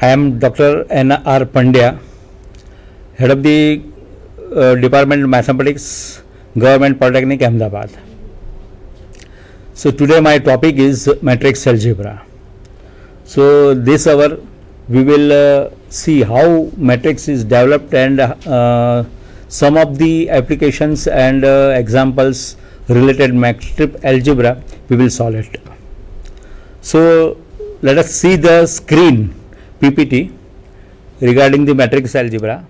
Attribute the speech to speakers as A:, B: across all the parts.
A: I am Dr. N.R. Pandya, Head of the Department of Mathematics, Government Polytechnic, Ahmedabad. So today my topic is matrix algebra. So this hour we will see how matrix is developed and some of the applications and examples related matrix algebra we will solve it. So let us see the screen PPT regarding the matrix algebra.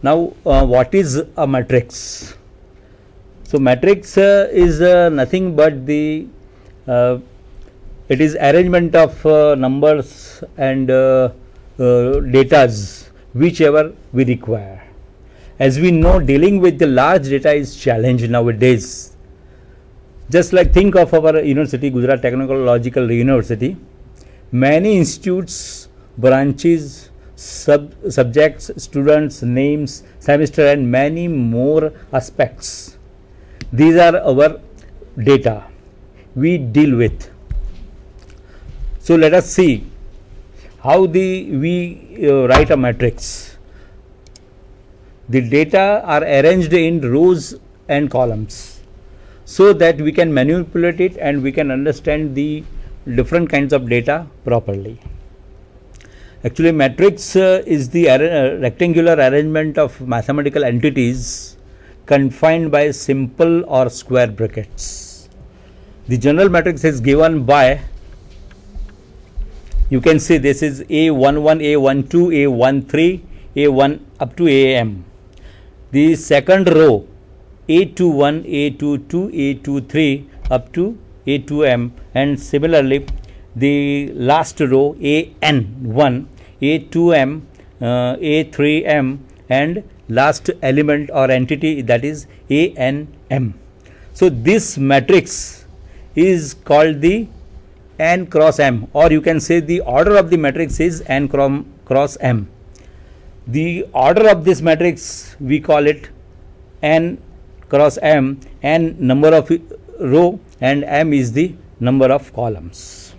A: Now what is a matrix? So matrix is nothing but the it is arrangement of numbers and datas whichever we require. As we know, dealing with the large data is challenge nowadays. Just like think of our university, Gujarat Technological University, many institutes, branches, subjects, students, names, semester and many more aspects. These are our data we deal with. So let us see how we write a matrix. The data are arranged in rows and columns so that we can manipulate it and we can understand the different kinds of data properly. Actually, matrix is the rectangular arrangement of mathematical entities confined by simple or square brackets. The general matrix is given by, you can see this is A11, A12, A13, A1 up to AM. The second row A21, A22, A23 up to A2M, and similarly the last row AN1, A2M, A3M, and last element or entity, that is ANM. So this matrix is called the N cross M, or you can say the order of the matrix is N cross M. The order of this matrix we call it N cross M, N number of row and M is the number of columns.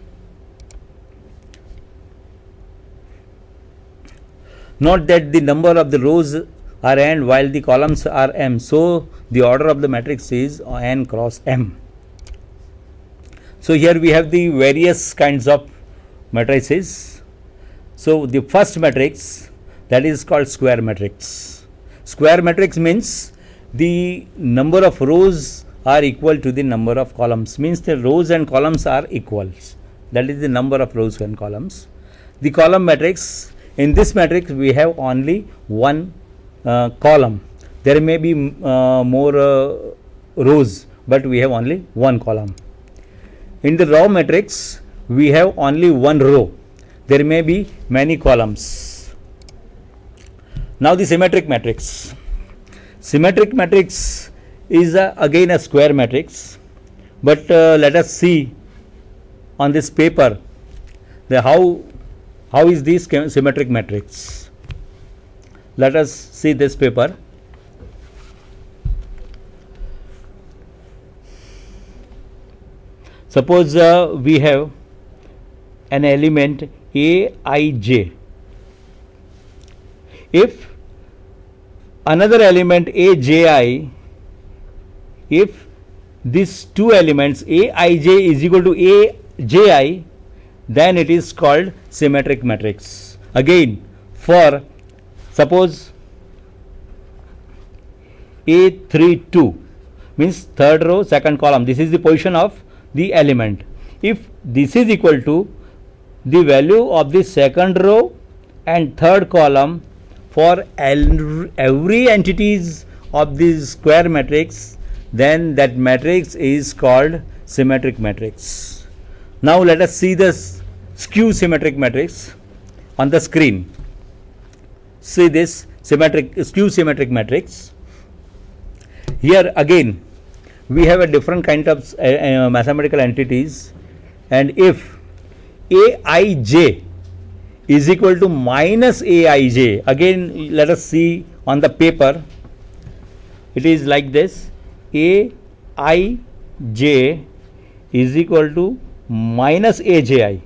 A: Note that the number of the rows are N while the columns are M, so the order of the matrix is N cross M. So here we have the various kinds of matrices. So the first matrix, that is called square matrix. Square matrix means the number of rows are equal to the number of columns, means the rows and columns are equal. That is the number of rows and columns. The column matrix, in this matrix we have only one column. There may be more rows, but we have only one column. In the row matrix we have only one row. There may be many columns. Now the symmetric matrix. Symmetric matrix is again a square matrix, but let us see on this paper the how is this symmetric matrix. Let us see this paper. Suppose we have an element Aij. If another element Aj, if these two elements Aij is equal to Aj, then it is called symmetric matrix. Again, for suppose A32 means third row second column, this is the position of the element. If this is equal to the value of the second row and third column for every entities of this square matrix, then that matrix is called symmetric matrix. Now let us see this skew symmetric matrix on the screen. See this skew symmetric matrix. Here again we have a different kind of mathematical entities, and if Aij is equal to minus Aij, again let us see on the paper, it is like this: Aij j is equal to minus AJI,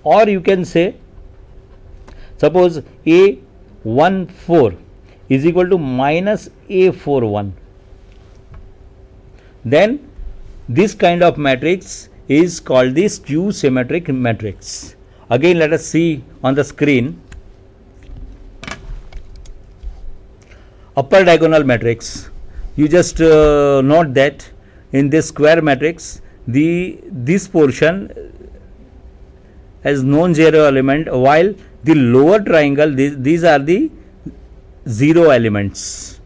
A: or you can say suppose A14 is equal to minus A41, then this kind of matrix is called the skew symmetric matrix. Again, let us see on the screen. Upper diagonal matrix, you just note that in this square matrix this portion has non-zero element, while the lower triangle these are the zero elements.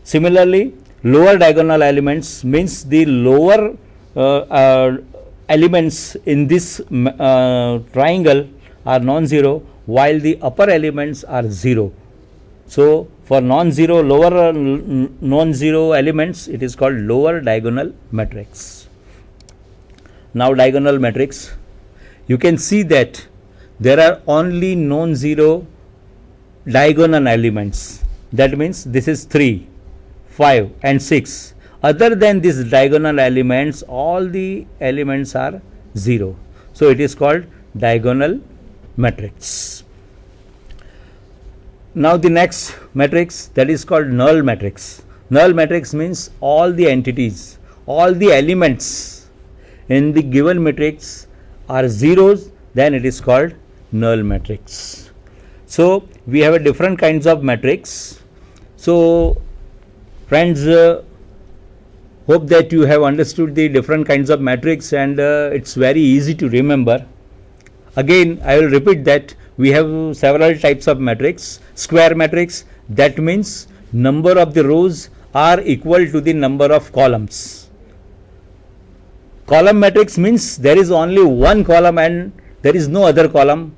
A: Similarly, lower diagonal elements means the lower elements in this triangle are non-zero, while the upper elements are zero. So, for non-zero lower non-zero elements, it is called lower diagonal matrix. Now, diagonal matrix, you can see that there are only non-zero diagonal elements. That means this is 3, 5 and 6. Other than these diagonal elements, all the elements are 0. So, it is called diagonal matrix. Now, the next matrix, that is called null matrix. Null matrix means all the entities, all the elements in the given matrix are zeros, then it is called null matrix. So, we have a different kinds of matrix. So, friends, hope that you have understood the different kinds of matrix, and it's very easy to remember. Again, I will repeat that we have several types of matrix. Square matrix, that means number of the rows are equal to the number of columns. Column matrix means there is only one column and there is no other column,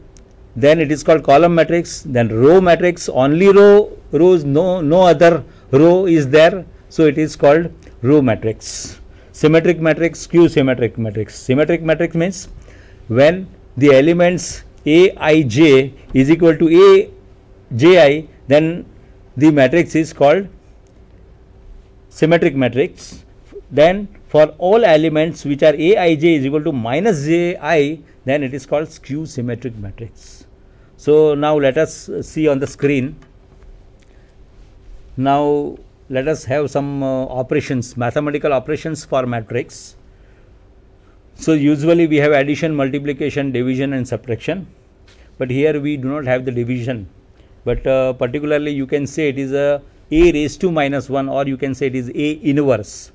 A: then it is called column matrix. Then row matrix, only rows, no other row is there, so it is called row matrix. Symmetric matrix, skew symmetric matrix. Symmetric matrix means when the elements Aij is equal to Aji, then the matrix is called symmetric matrix. Then for all elements which are Aij is equal to minus Ji, then it is called skew symmetric matrix. So, now let us see on the screen. Now, let us have some operations, mathematical operations for matrix. So, usually we have addition, multiplication, division and subtraction, but here we do not have the division, but particularly you can say it is a raised to minus 1, or you can say it is A inverse.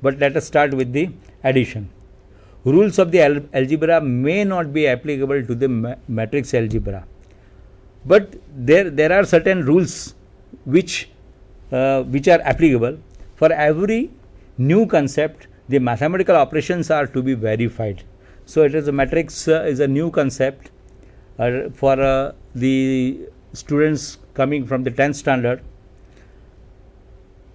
A: But let us start with the addition. Rules of the algebra may not be applicable to the matrix algebra, but there are certain rules which are applicable. For every new concept, the mathematical operations are to be verified. So, it is a matrix is a new concept for the students coming from the 10th standard.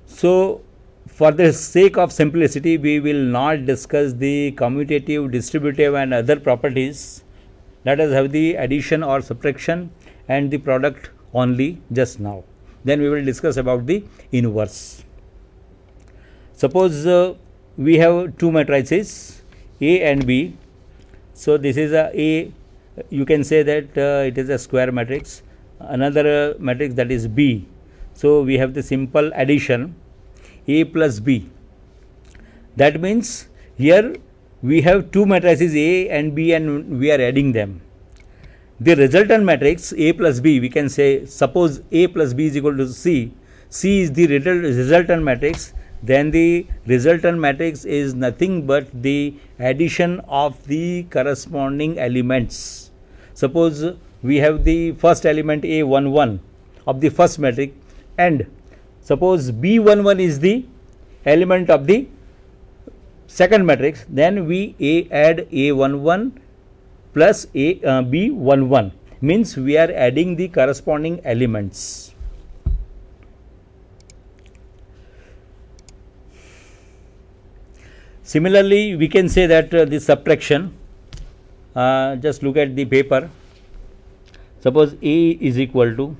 A: So, for the sake of simplicity, we will not discuss the commutative, distributive and other properties. Let us have the addition or subtraction and the product only just now. Then we will discuss about the inverse. Suppose we have two matrices A and B. So, this is A, you can say that it is a square matrix, another matrix that is B. So, we have the simple addition A plus B. That means here we have two matrices A and B and we are adding them. The resultant matrix A plus B, we can say, suppose A plus B is equal to C, C is the resultant matrix, then the resultant matrix is nothing but the addition of the corresponding elements. Suppose we have the first element A11 of the first matrix, and suppose B11 is the element of the second matrix, then we add A11 plus B11, means we are adding the corresponding elements. Similarly, we can say that the subtraction, just look at the paper. Suppose A is equal to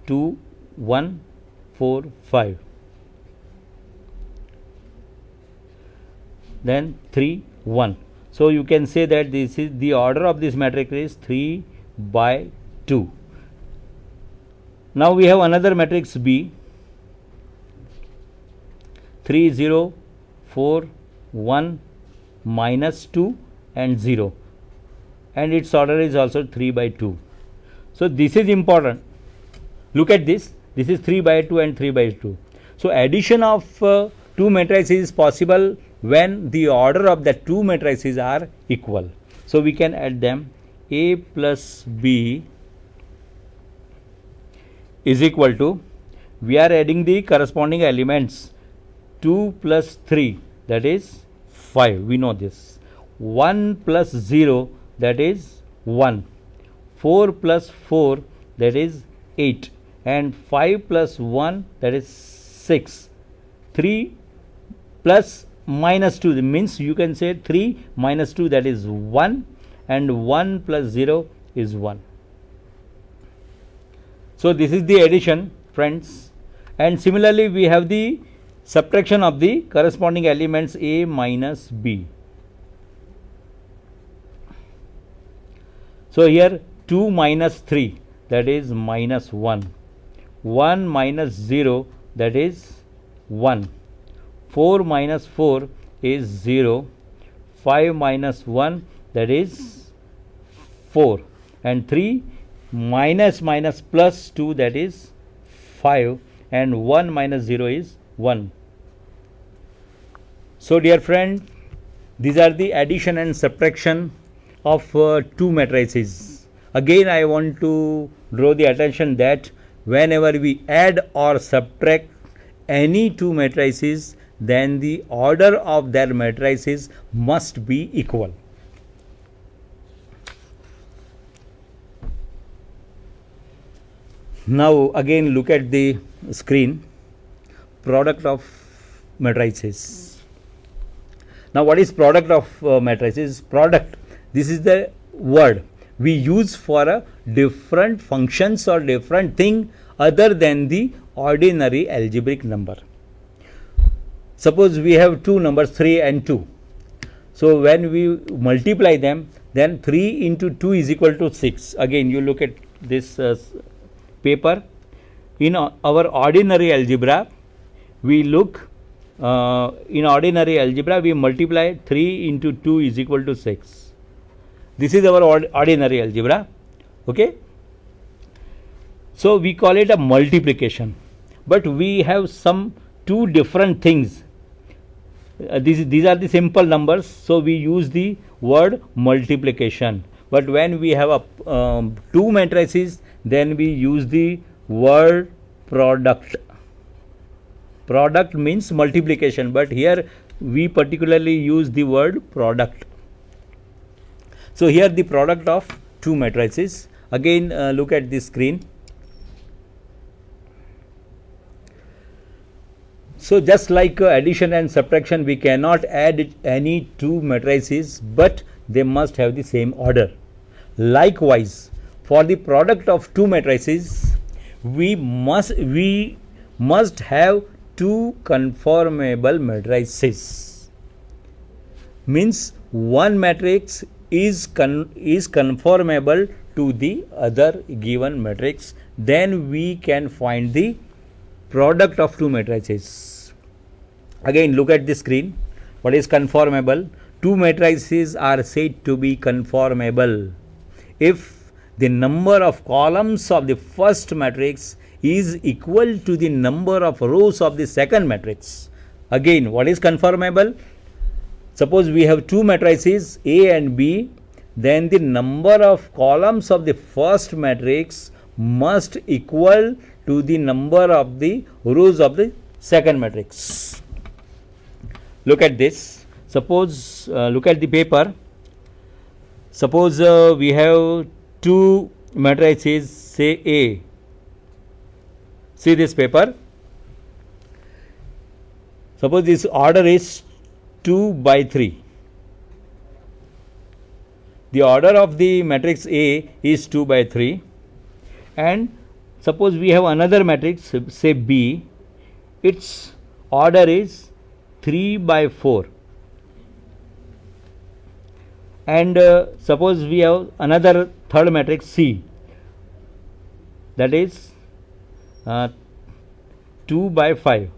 A: 2, 1, 4, 5. Then 3, 1. So you can say that this is the order of this matrix is 3 by 2. Now we have another matrix B, 3, 0, 4, 1, minus 2 and 0, and its order is also 3 by 2. So this is important. Look at this. This is 3 by 2 and 3 by 2. So addition of two matrices is possible when the order of the two matrices are equal. So we can add them. A plus B is equal to, we are adding the corresponding elements, 2 plus 3, that is 5, we know this. 1 plus 0, that is 1. 4 plus 4, that is 8. And 5 plus 1, that is 6. 3 plus minus 2 means you can say 3 minus 2, that is 1, and 1 plus 0 is 1. So this is the addition, friends, and similarly we have the subtraction of the corresponding elements A minus B. So here 2 minus 3, that is minus 1. 1 minus 0, that is 1. 4 minus 4 is 0. 5 minus 1, that is 4. And 3 minus plus 2, that is 5. And 1 minus 0 is 1. So dear friend, these are the addition and subtraction of two matrices. Again I want to draw the attention that whenever we add or subtract any two matrices, then the order of their matrices must be equal. Now again look at the screen, product of matrices. Now what is product of matrices? Product, this is the word we use for a different functions or different thing other than the ordinary algebraic number. Suppose we have two numbers 3 and 2. So when we multiply them, then 3 into 2 is equal to 6. Again you look at this paper. In our ordinary algebra, we look in ordinary algebra we multiply 3 into 2 is equal to 6. This is our ordinary algebra. Okay. So we call it a multiplication, but we have some two different things. These are the simple numbers, so we use the word multiplication. But when we have a two matrices, then we use the word product. Product means multiplication, but here we particularly use the word product. So here the product of two matrices. Again look at the screen. So just like addition and subtraction, we cannot add any two matrices, but they must have the same order. Likewise, for the product of two matrices, we must have two conformable matrices. Means one matrix is conformable to the other given matrix. Then we can find the product of two matrices. Again look at the screen. What is conformable? Two matrices are said to be conformable if the number of columns of the first matrix is equal to the number of rows of the second matrix. Again, what is conformable? Suppose we have two matrices A and B, then the number of columns of the first matrix must equal to the number of the rows of the second matrix. Look at this. Suppose look at the paper. Suppose we have two matrices, say A. See this paper. Suppose this order is 2 by 3. The order of the matrix A is 2 by 3, and suppose we have another matrix, say B. its order is 3 by 4. And suppose we have another third matrix C, that is 2 by 5.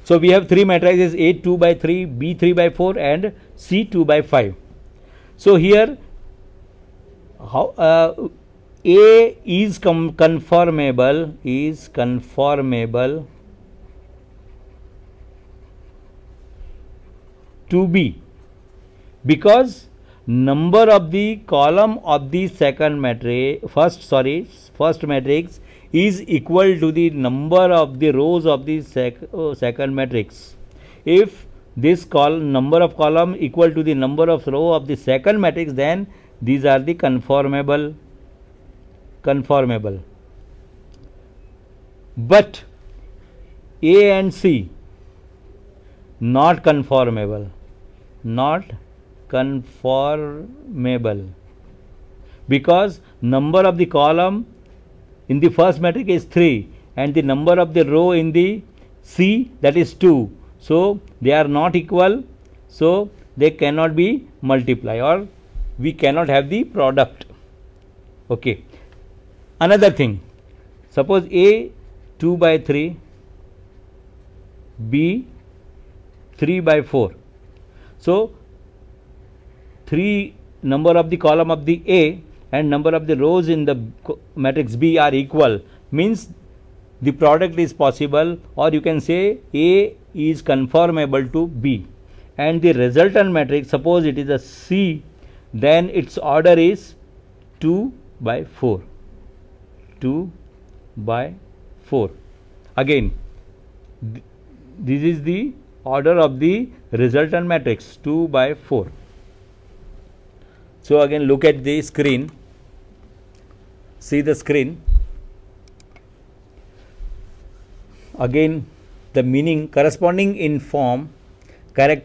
A: So we have three matrices: A 2 by 3, B 3 by 4, and C 2 by 5. So here how A is conformable to B, because number of the column of the first matrix is equal to the number of the rows of the second matrix. If this number of column equal to the number of row of the second matrix, then these are the conformable. But A and C not conformable, because number of the column in the first matrix is 3 and the number of the row in the C, that is 2. So they are not equal, so they cannot be multiplied, or we cannot have the product. Okay. Another thing, suppose A 2 by 3, B 3 by 4. So 3 number of the column of the A and number of the rows in the matrix B are equal, means the product is possible, or you can say A is conformable to B. And the resultant matrix, suppose it is a C, then its order is 2 by 4. 2 by 4. Again, this is the order of the resultant matrix, 2 by 4. So again, look at the screen. See the screen. Again, the meaning corresponding in form, character